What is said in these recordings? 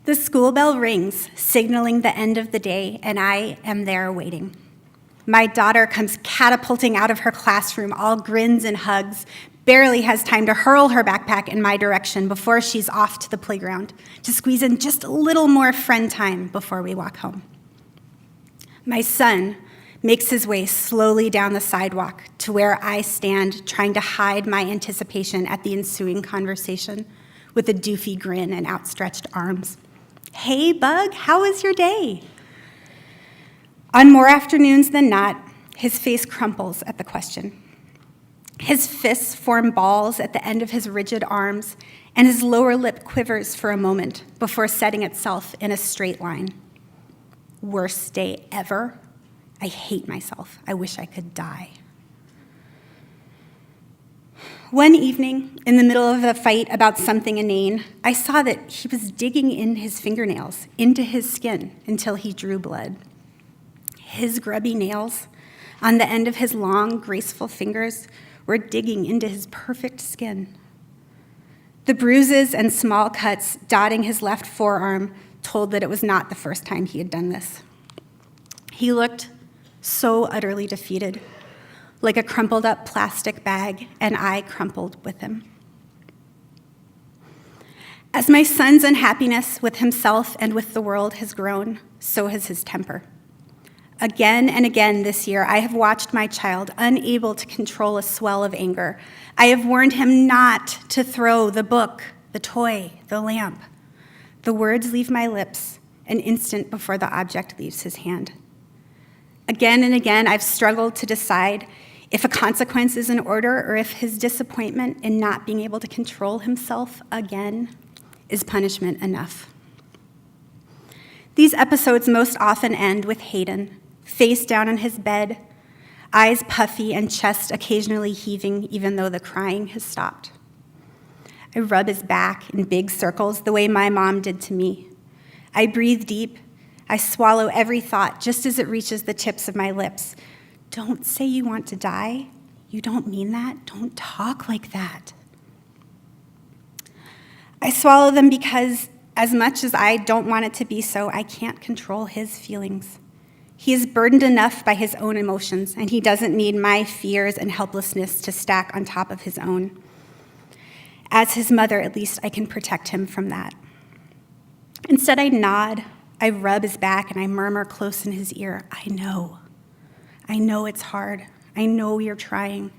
The school bell rings, signaling the end of the day, and I am there waiting. My daughter comes catapulting out of her classroom, all grins and hugs, barely has time to hurl her backpack in my direction before she's off to the playground to squeeze in just a little more friend time before we walk home. My son makes his way slowly down the sidewalk to where I stand, trying to hide my anticipation at the ensuing conversation with a doofy grin and outstretched arms. "Hey, Bug, how was your day?" On more afternoons than not, his face crumples at the question. His fists form balls at the end of his rigid arms, and his lower lip quivers for a moment before setting itself in a straight line. Worst day ever. I hate myself. I wish I could die. One evening, in the middle of a fight about something inane, I saw that he was digging in his fingernails into his skin until he drew blood. His grubby nails, on the end of his long, graceful fingers, were digging into his perfect skin. The bruises and small cuts dotting his left forearm told that it was not the first time he had done this. He looked so utterly defeated, like a crumpled up plastic bag, and I crumpled with him. As my son's unhappiness with himself and with the world has grown, so has his temper. Again and again this year, I have watched my child unable to control a swell of anger. I have warned him not to throw the book, the toy, the lamp. The words leave my lips an instant before the object leaves his hand. Again and again, I've struggled to decide if a consequence is in order or if his disappointment in not being able to control himself again is punishment enough. These episodes most often end with Hayden, face down on his bed, eyes puffy and chest occasionally heaving even though the crying has stopped. I rub his back in big circles the way my mom did to me. I breathe deep. I swallow every thought just as it reaches the tips of my lips. Don't say you want to die. You don't mean that. Don't talk like that. I swallow them because as much as I don't want it to be so, I can't control his feelings. He is burdened enough by his own emotions, and he doesn't need my fears and helplessness to stack on top of his own. As his mother, at least I can protect him from that. Instead, I nod, I rub his back, and I murmur close in his ear, I know it's hard. I know you're trying.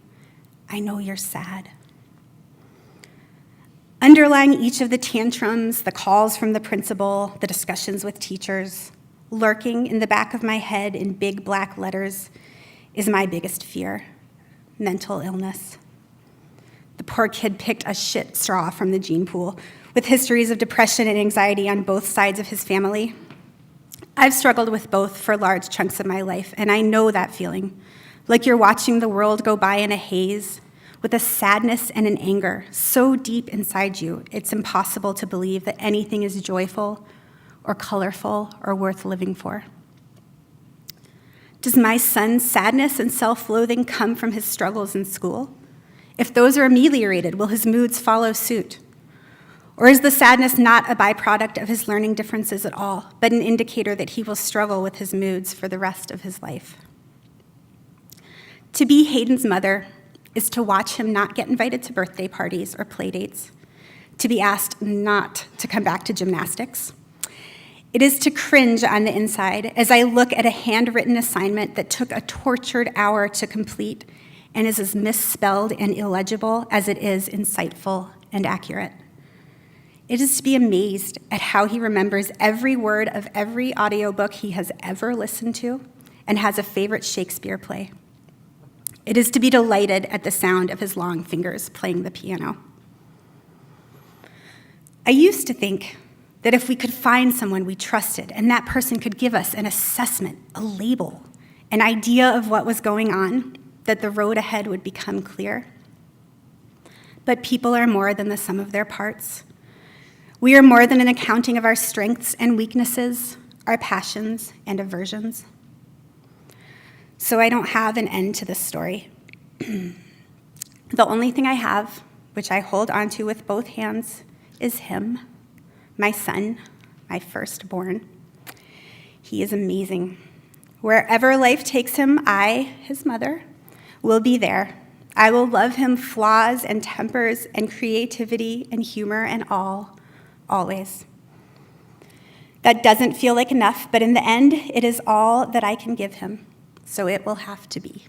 I know you're sad. Underlying each of the tantrums, the calls from the principal, the discussions with teachers, lurking in the back of my head in big black letters is my biggest fear, mental illness. The poor kid picked a shit straw from the gene pool, with histories of depression and anxiety on both sides of his family. I've struggled with both for large chunks of my life, and I know that feeling, like you're watching the world go by in a haze, with a sadness and an anger so deep inside you, it's impossible to believe that anything is joyful or colorful or worth living for. Does my son's sadness and self-loathing come from his struggles in school? If those are ameliorated, will his moods follow suit? Or is the sadness not a byproduct of his learning differences at all, but an indicator that he will struggle with his moods for the rest of his life? To be Hayden's mother is to watch him not get invited to birthday parties or play dates, to be asked not to come back to gymnastics. It is to cringe on the inside as I look at a handwritten assignment that took a tortured hour to complete and is as misspelled and illegible as it is insightful and accurate. It is to be amazed at how he remembers every word of every audiobook he has ever listened to and has a favorite Shakespeare play. It is to be delighted at the sound of his long fingers playing the piano. I used to think that if we could find someone we trusted and that person could give us an assessment, a label, an idea of what was going on, that the road ahead would become clear. But people are more than the sum of their parts. We are more than an accounting of our strengths and weaknesses, our passions and aversions. So I don't have an end to this story. The only thing I have, which I hold onto with both hands, is him, my son, my firstborn. He is amazing. Wherever life takes him, I, his mother, will be there. I will love him, flaws and tempers and creativity and humor and all, always. That doesn't feel like enough, but in the end, it is all that I can give him, so it will have to be.